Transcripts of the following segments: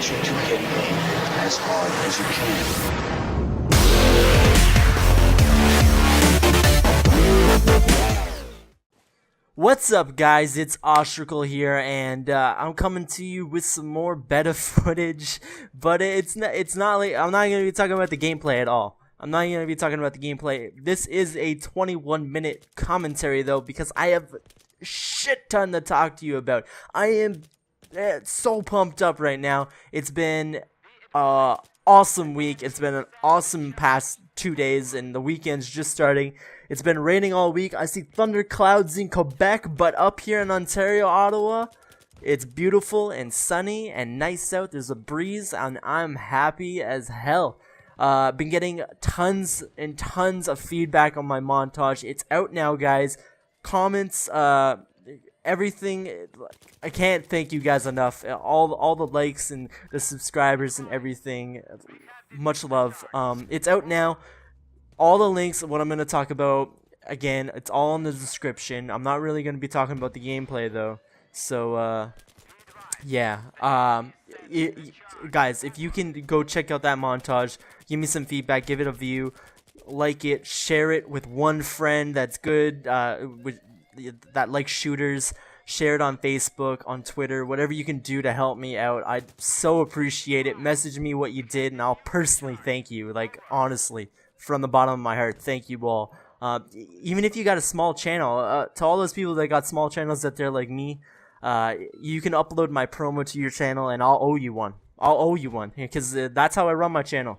want you to hit me as hard as you can. What's up, guys? It's Ostracle here, and I'm coming to you with some more beta footage. But it's not like I'm not gonna be talking about the gameplay at all. I'm not gonna be talking about the gameplay. This is a 21-minute commentary though, because I have a shit ton to talk to you about. I am so pumped up right now. It's been awesome week. It's been an awesome past 2 days, and the weekend's just starting. It's been raining all week. I see thunder clouds in Quebec, but up here in Ontario, Ottawa, it's beautiful and sunny and nice out. There's a breeze, and I'm happy as hell. Been getting tons and tons of feedback on my montage. It's out now, guys. Comments, everything. I can't thank you guys enough. All the likes and the subscribers and everything. Much love. It's out now. All the links, what I'm going to talk about, again, it's all in the description. I'm not really going to be talking about the gameplay, though. So, yeah. Guys, if you can go check out that montage, give me some feedback, give it a view, like it, share it with one friend that's good, that likes shooters. Share it on Facebook, on Twitter, whatever you can do to help me out. I'd so appreciate it. Message me what you did, and I'll personally thank you. Like, honestly, from the bottom of my heart, thank you all. Even if you got a small channel, to all those people that got small channels that they're like me, you can upload my promo to your channel, and I'll owe you one. I'll owe you one, because that's how I run my channel.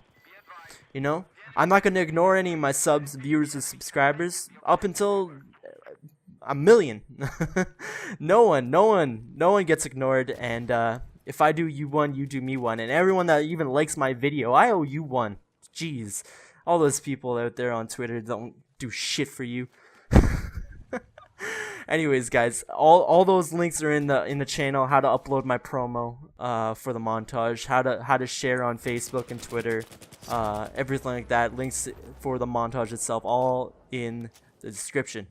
You know? I'm not going to ignore any of my subs, viewers, or subscribers up until a million. No one gets ignored, and if I do you one, you do me one, and everyone that even likes my video, I owe you one. Jeez, all those people out there on Twitter don't do shit for you. Anyways, guys, all those links are in the channel. How to upload my promo for the montage, how to share on Facebook and Twitter, everything like that. Links for the montage itself, all in the description.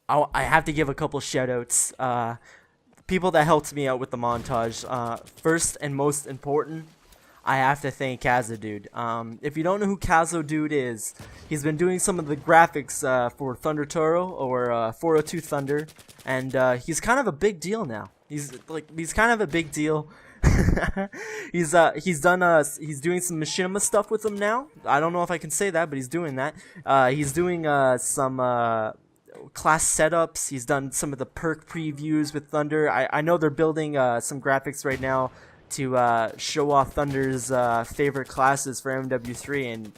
I have to give a couple shoutouts. People that helped me out with the montage. First and most important, I have to thank Chazodude. If you don't know who Chazodude is, he's been doing some of the graphics for Thunder Toro or 402 Thunder, and he's kind of a big deal now. He's kind of a big deal. He's doing some machinima stuff with them now. I don't know if I can say that, but he's doing that. He's doing some class setups. He's done some of the perk previews with Thunder. I know they're building some graphics right now to show off Thunder's favorite classes for MW3, and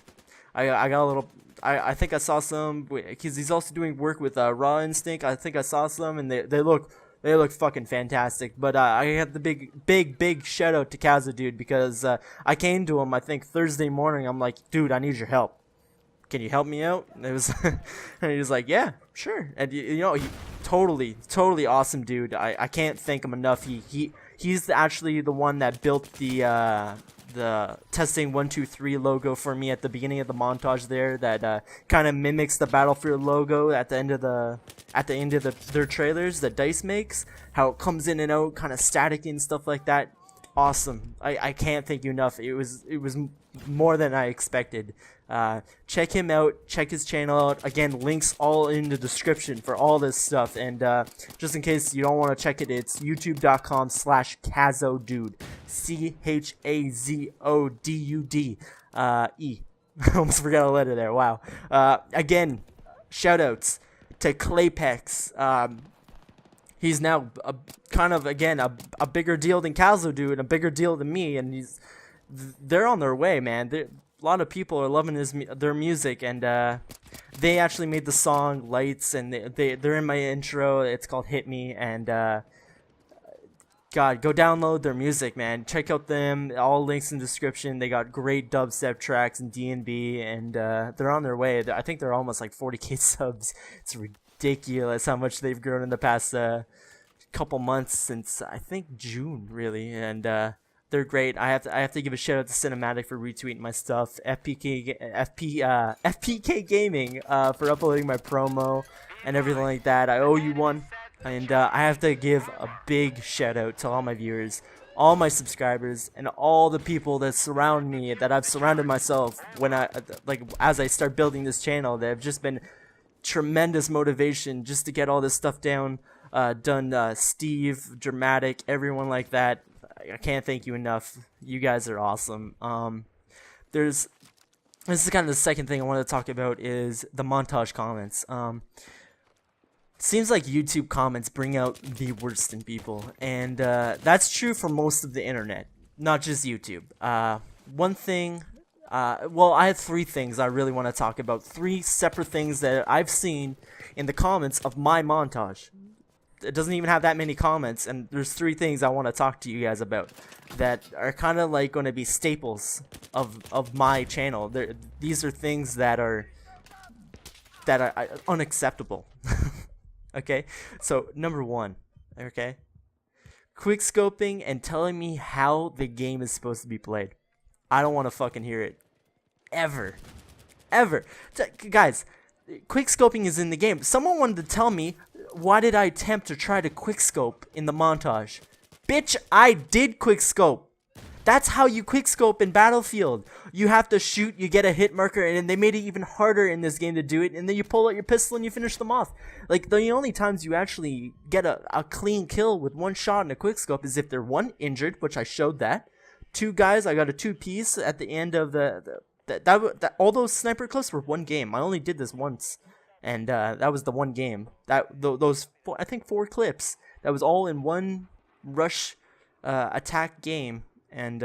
I got a little. I think I saw some, because he's also doing work with Raw Instinct. I think I saw some, and they look fucking fantastic. But I have the big shout out to Chazodude, because I came to him, I think Thursday morning. I'm like, dude, I need your help. Can you help me out? And it was, and he was like, yeah, sure. And you know, he totally awesome dude. I can't thank him enough. He's actually the one that built the testing 123 logo for me at the beginning of the montage there. That kind of mimics the Battlefield logo at the end of their trailers that DICE makes. How it comes in and out, kind of static and stuff like that. Awesome. I can't thank you enough. It was more than I expected. Check him out, check his channel out. Again, links all in the description for all this stuff, and just in case you don't want to check it, it's youtube.com/Chazodude, CHAZODUDE. Almost forgot a letter there. Wow. Again, shoutouts to Klaypex. He's now kind of, again, a bigger deal than Chazodude and a bigger deal than me, and they're on their way, man. A lot of people are loving their music, and they actually made the song Lights, and they're in my intro. It's called Hit Me, and God, go download their music, man. Check out them. All links in the description. They got great dubstep tracks and D&B, and they're on their way. I think they're almost like 40K subs. It's ridiculous how much they've grown in the past couple months, since I think June, really, and they're great. I have to give a shout out to Cinematic for retweeting my stuff, FPK Gaming for uploading my promo and everything like that. I owe you one, and I have to give a big shout out to all my viewers. all my subscribers, and all the people that surround me, that I've surrounded myself when as I start building this channel. That have just been tremendous motivation just to get all this stuff done. Steve, Dramatic, everyone like that. I can't thank you enough. You guys are awesome. This is kind of the second thing I want to talk about is the montage comments. Seems like YouTube comments bring out the worst in people, and that's true for most of the internet, not just YouTube. One thing, well, I have 3 things I really want to talk about. 3 separate things that I've seen in the comments of my montage. It doesn't even have that many comments, and there's 3 things I want to talk to you guys about that are kind of like going to be staples of my channel. These are things that are unacceptable. Okay, so number 1, okay, quick scoping and telling me how the game is supposed to be played. I don't want to fucking hear it, ever. Guys, quick scoping is in the game. Someone wanted to tell me, why did I attempt to try to quick scope in the montage? Bitch, I did quick scope. That's how you quick scope in Battlefield. You have to shoot, you get a hit marker, and they made it even harder in this game to do it, and then you pull out your pistol and you finish them off. Like, the only times you actually get a clean kill with 1 shot in a quick scope is if they're 1, injured, which I showed that. 2 guys, I got a 2-piece at the end of all those sniper clips were 1 game. I only did this once, and that was the 1 game. Those I think 4 clips. That was all in 1 rush attack game. And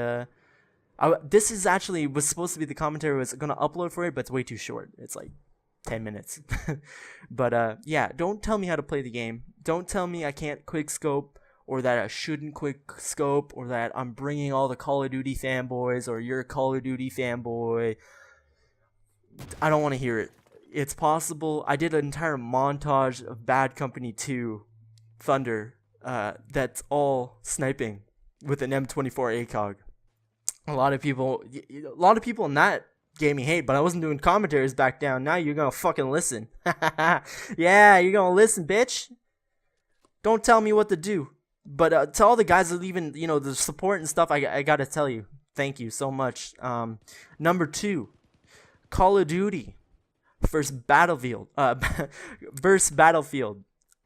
this is actually was supposed to be the commentary I was gonna upload for it, but it's way too short. It's like 10 minutes. But yeah, don't tell me how to play the game. Don't tell me I can't quick scope, or that I shouldn't quick scope, or that I'm bringing all the Call of Duty fanboys, or you're a Call of Duty fanboy. I don't want to hear it. It's possible. I did an entire montage of Bad Company 2 Thunder that's all sniping with an M24 ACOG. A lot of people in that gave me hate, but I wasn't doing commentaries back down. Now you're gonna fucking listen. Yeah, you're gonna listen, bitch. Don't tell me what to do. But to all the guys that leaving, the support and stuff, I gotta tell you, thank you so much. Number 2, Call of Duty versus Battlefield.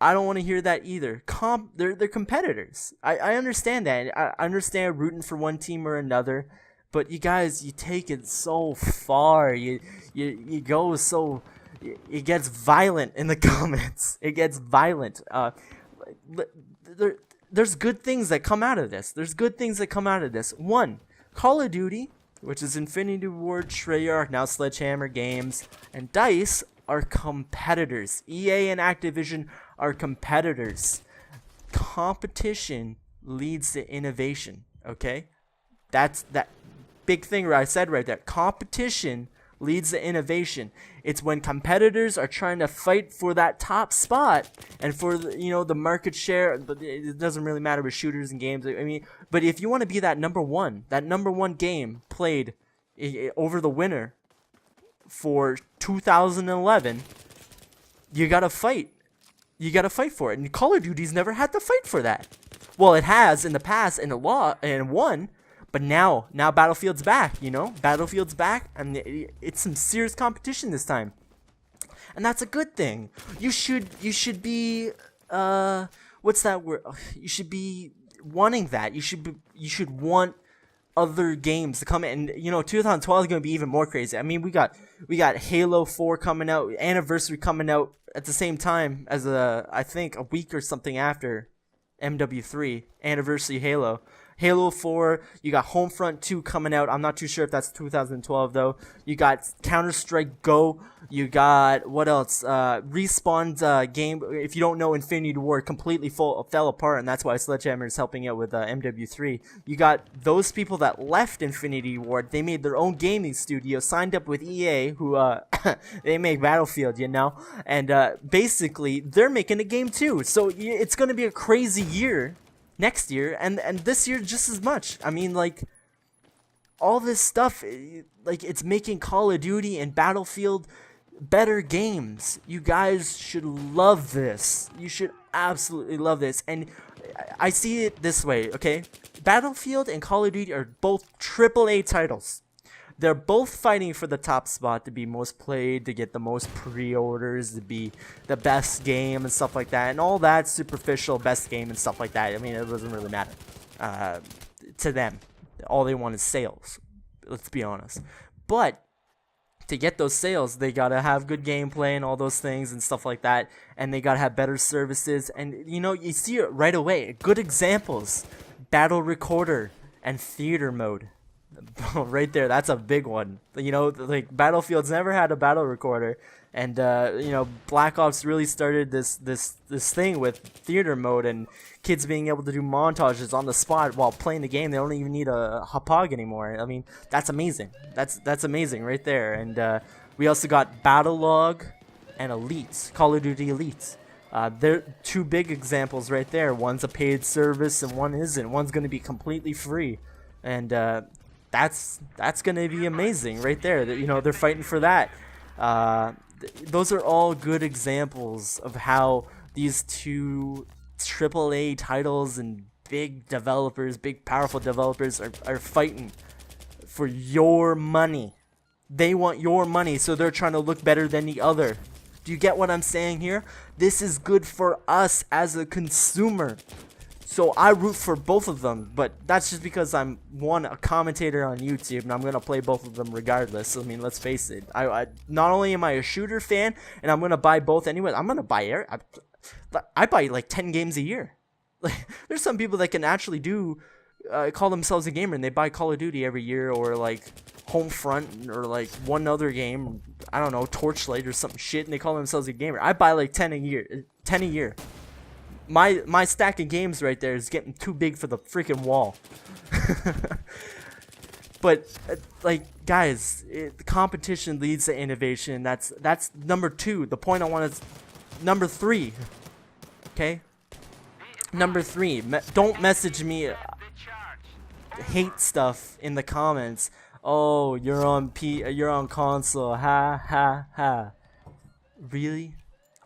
I don't want to hear that either. They're competitors. I understand that. I understand rooting for one team or another, but you guys, you take it so far. You go so. It gets violent in the comments. It gets violent. There's good things that come out of this. One, Call of Duty, which is Infinity Ward, Treyarch, now Sledgehammer Games, and DICE are competitors. EA and Activision are competitors. Competition leads to innovation, okay? That's that big thing I said right there. Competition leads to innovation. It's when competitors are trying to fight for that top spot and for the market share, but it doesn't really matter with shooters and games. I mean, but if you want to be that number one game played over the winner for 2011, you gotta fight. You gotta fight for it. And Call of Duty's never had to fight for that. Well, it has in the past and won, but now Battlefield's back. Battlefield's back, and it's some serious competition this time, and that's a good thing. You should be what's that word? You should be wanting that. You should want other games to come in. And 2012 is going to be even more crazy. I mean, we got Halo 4 coming out, Anniversary coming out at the same time as I think a week or something after MW3 Anniversary Halo 4. You got Homefront 2 coming out. I'm not too sure if that's 2012 though. You got Counter-Strike Go. You got what else? Respawn's game. If you don't know, Infinity Ward completely fell apart, and that's why Sledgehammer is helping out with MW3. You got those people that left Infinity Ward. They made their own gaming studio, signed up with EA, who they make Battlefield, and basically they're making a game too. So it's gonna be a crazy year next year, and this year just as much. I mean, like, all this stuff, like, it's making Call of Duty and Battlefield better games. You guys should love this. You should absolutely love this. And I see it this way, okay? Battlefield and Call of Duty are both AAA titles. They're both fighting for the top spot to be most played, to get the most pre-orders, to be the best game and stuff like that, and all that superficial best game and stuff like that. I mean, it doesn't really matter to them. All they want is sales. Let's be honest. But to get those sales, they gotta have good gameplay and all those things and stuff like that, and they gotta have better services. And you know, you see it right away. Good examples: Battle Recorder and Theater Mode. Right there, that's a big one. You know, like Battlefield's never had a battle recorder, and you know, Black Ops really started this thing with theater mode and kids being able to do montages on the spot while playing the game. They don't even need a hapog anymore. I mean, that's amazing. That's amazing right there. And we also got Battle Log and Elite, Call of Duty Elite. They're two big examples right there. One's a paid service and one isn't. One's going to be completely free, and that's gonna be amazing right there. You know, they're fighting for that. Those are all good examples of how these two AAA titles and big developers, big powerful developers are fighting for your money. They want your money, so they're trying to look better than the other. Do you get what I'm saying here? This is good for us as a consumer. So I root for both of them, but that's just because I'm a commentator on YouTube, and I'm gonna play both of them regardless. I mean, let's face it. I not only am I a shooter fan, and I'm gonna buy both anyway. I'm gonna buy I buy like 10 games a year. Like, there's some people that can actually call themselves a gamer, and they buy Call of Duty every year, or like Homefront, or like one other game. I don't know, Torchlight or something shit, and they call themselves a gamer. I buy like 10 a year. 10 a year. My stack of games right there is getting too big for the freaking wall. But like, guys, the competition leads to innovation. That's number 2. The point I want is number 3. Okay, number 3. Don't message me hate stuff in the comments. Oh, you're on console. Ha ha ha. Really?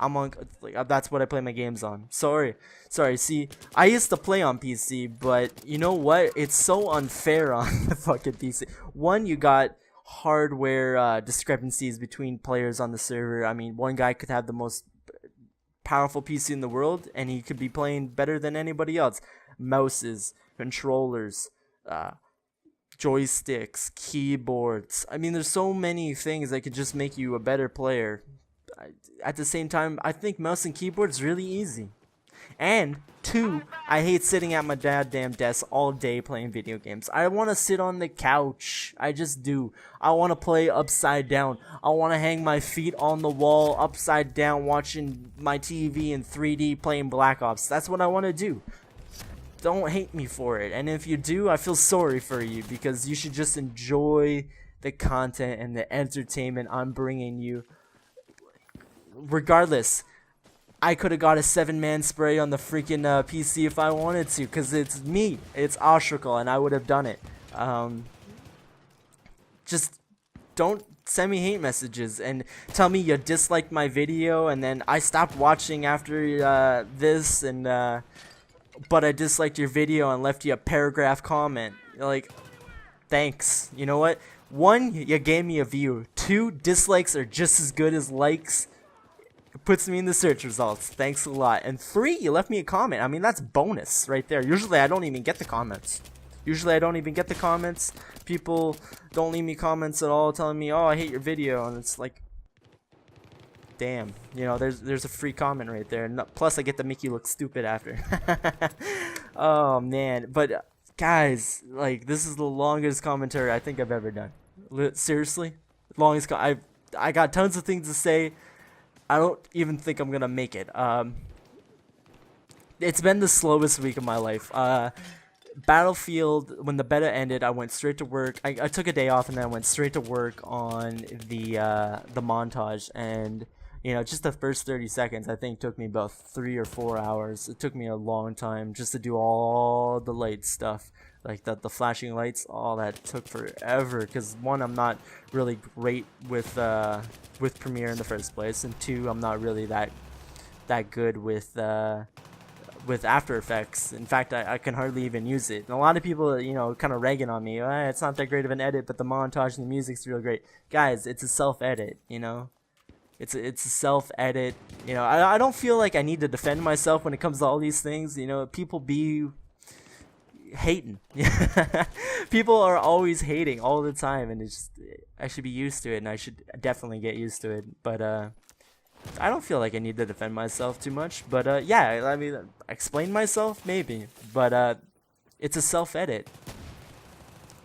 I'm on, like, that's what I play my games on. Sorry. See, I used to play on PC, but you know what? It's so unfair on the fucking PC. One, you got hardware discrepancies between players on the server. I mean, one guy could have the most powerful PC in the world, and he could be playing better than anybody else. Mouses, controllers, joysticks, keyboards. I mean, there's so many things that could just make you a better player. At the same time, I think mouse and keyboard is really easy. And 2, I hate sitting at my goddamn desk all day playing video games. I want to sit on the couch. I just do. I want to play upside down. I want to hang my feet on the wall upside down watching my TV in 3D playing Black Ops. That's what I want to do. Don't hate me for it. And if you do, I feel sorry for you, because you should just enjoy the content and the entertainment I'm bringing you. Regardless, I could have got a 7-man spray on the freaking PC if I wanted to, because it's me, it's Oshrical, and I would have done it. Just don't send me hate messages and tell me you disliked my video, and then I stopped watching after this, and but I disliked your video and left you a paragraph comment. You're like, thanks. You know what? 1, you gave me a view. 2, dislikes are just as good as likes. It puts me in the search results. Thanks a lot. And 3, you left me a comment. I mean, that's bonus right there. Usually I don't even get the comments. People don't leave me comments at all telling me, oh, I hate your video. And it's like, damn. You know, there's a free comment right there. And plus, I get to make you look stupid after. Oh, man. But, guys, like, this is the longest commentary I think I've ever done. Seriously? Longest I got tons of things to say. I don't even think I'm gonna make it. It's been the slowest week of my life. Battlefield, when the beta ended, I went straight to work. I took a day off, and then I went straight to work on the montage. And you know, just the first 30 seconds, I think, took me about 3 or 4 hours. It took me a long time just to do all the light stuff. Like the flashing lights, all that took forever, because 1, I'm not really great with Premiere in the first place, and 2, I'm not really that good with with After Effects. In fact, I can hardly even use it. And a lot of people, you know, kind of ragging on me. It's not that great of an edit, but the montage and the music's real great. Guys, it's a self-edit, you know? It's a self-edit. You know, I don't feel like I need to defend myself when it comes to all these things. You know, people be hating. People are always hating all the time, and it's just, I should be used to it, and I should definitely get used to it. But I don't feel like I need to defend myself too much, but yeah, I mean, explain myself maybe, but it's a self-edit.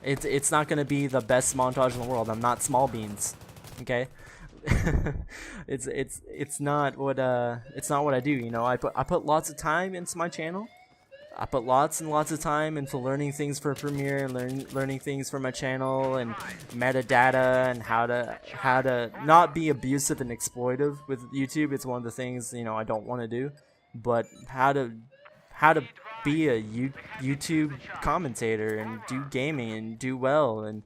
It's not gonna be the best montage in the world. I'm not Small Beans, okay? it's not what I do. You know, I put lots of time into my channel. I put lots and lots of time into learning things for Premiere and learning things for my channel and metadata and how to not be abusive and exploitive with YouTube. It's one of the things, you know, I don't want to do, but how to be a YouTube commentator and do gaming and do well and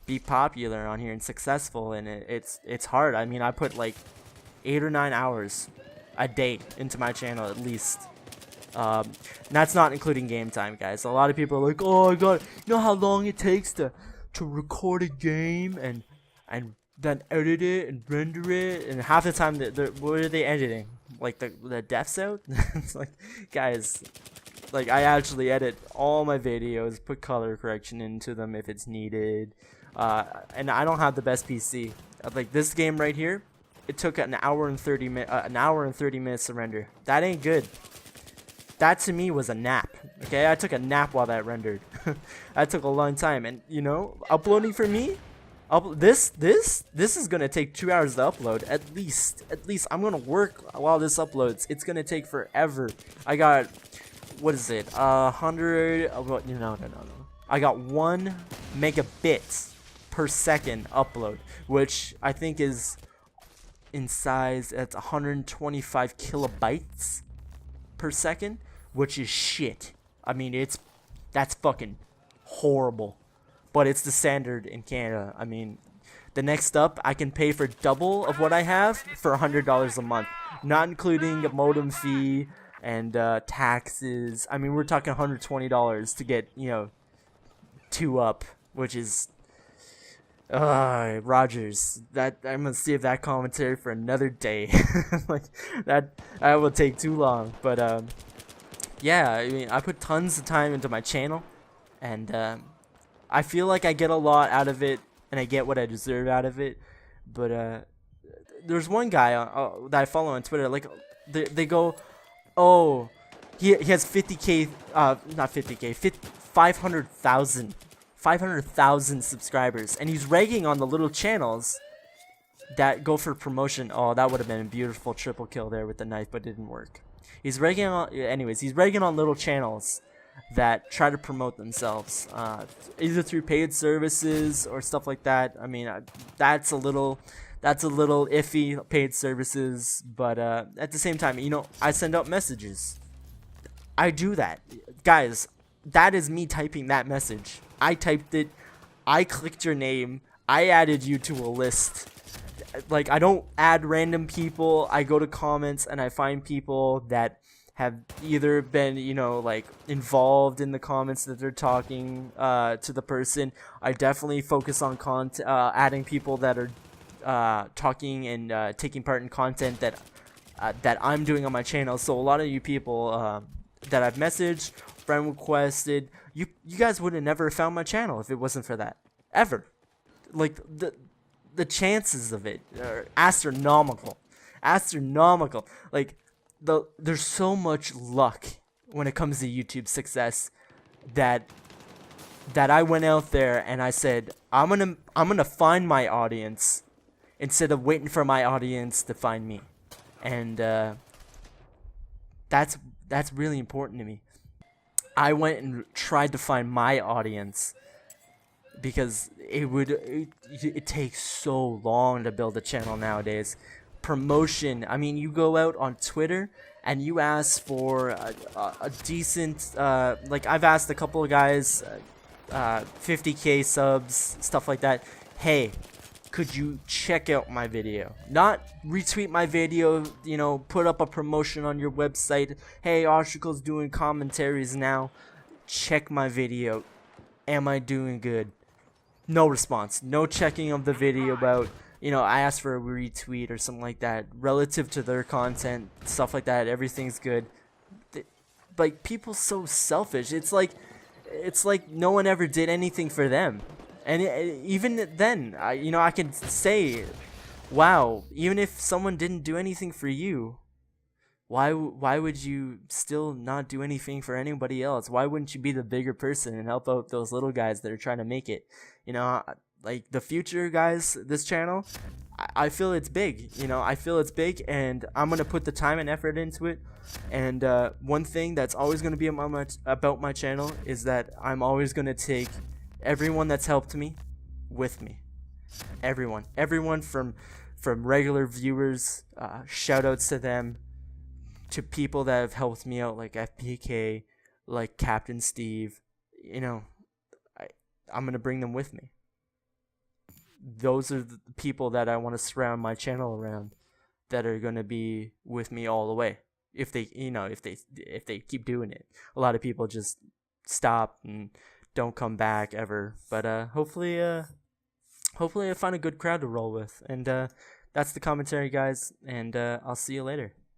be popular on here and successful. And it's hard. I mean, I put like 8 or 9 hours a day into my channel at least. That's not including game time, guys. A lot of people are like, oh my god, you know how long it takes to record a game and then edit it and render it, and half the time what are they editing? Like the deaths out? It's like, guys, like I actually edit all my videos, put color correction into them if it's needed, and I don't have the best PC. Like this game right here, it took an hour and 30 minutes to render. That ain't good. That to me was a nap. Okay, I took a nap while that rendered. That took a long time, and you know, uploading for me, this is gonna take 2 hours to upload at least. I'm gonna work while this uploads. It's gonna take forever. I got, what is it? 100. No. I got 1 megabit per second upload, which I think is in size. It's 125 kilobytes per second, which is shit. I mean, that's fucking horrible, but it's the standard in Canada. I mean, the next up, I can pay for double of what I have for $100 a month, not including a modem fee and taxes. I mean, we're talking $120 to get, you know, 2 up, which is Rogers. That I'm gonna save that commentary for another day. Like that will take too long. But yeah, I mean, I put tons of time into my channel, and I feel like I get a lot out of it, and I get what I deserve out of it. But there's one guy that I follow on Twitter. Like they go, oh, he has 50K, not 50K, 500,000 subscribers, and he's ragging on the little channels that go for promotion. Oh, that would have been a beautiful triple kill there with the knife, but it didn't work. He's ragging on, anyways, he's ragging on little channels that try to promote themselves, either through paid services or stuff like that. I mean, that's a little iffy, paid services, but at the same time, you know, I send out messages. I do that, guys. That is me typing that message. I typed it, I clicked your name, I added you to a list. Like, I don't add random people. I go to comments and I find people that have either been, you know, like involved in the comments that they're talking to the person. I definitely focus on adding people that are talking and taking part in content that I'm doing on my channel. So a lot of you people that I've messaged, friend requested, you guys would have never found my channel if it wasn't for that, ever. Like the chances of it are astronomical. Like there's so much luck when it comes to YouTube success that I went out there and I said, I'm gonna find my audience instead of waiting for my audience to find me. And that's really important to me. I went and tried to find my audience because it takes so long to build a channel nowadays. Promotion, I mean, you go out on Twitter and you ask for a decent, like I've asked a couple of guys, 50K subs, stuff like that. Hey, could you check out my video? Not retweet my video, you know, put up a promotion on your website. Hey, Article's doing commentaries now. Check my video. Am I doing good? No response. No checking of the video about, you know, I asked for a retweet or something like that. Relative to their content, stuff like that, everything's good. Like, people so selfish. It's like no one ever did anything for them. And even then, you know, I can say, wow, even if someone didn't do anything for you, why would you still not do anything for anybody else? Why wouldn't you be the bigger person and help out those little guys that are trying to make it? You know, like the future guys, this channel, I feel it's big. You know, I feel it's big, and I'm gonna put the time and effort into it. And one thing that's always gonna be about my channel is that I'm always gonna take everyone that's helped me with me. Everyone from regular viewers, shoutouts to them, to people that have helped me out, like FPK, like Captain Steve. You know, I'm gonna bring them with me. Those are the people that I want to surround my channel around, that are gonna be with me all the way. If they, you know, if they keep doing it. A lot of people just stop and don't come back ever. But hopefully I find a good crowd to roll with. And that's the commentary, guys. And I'll see you later.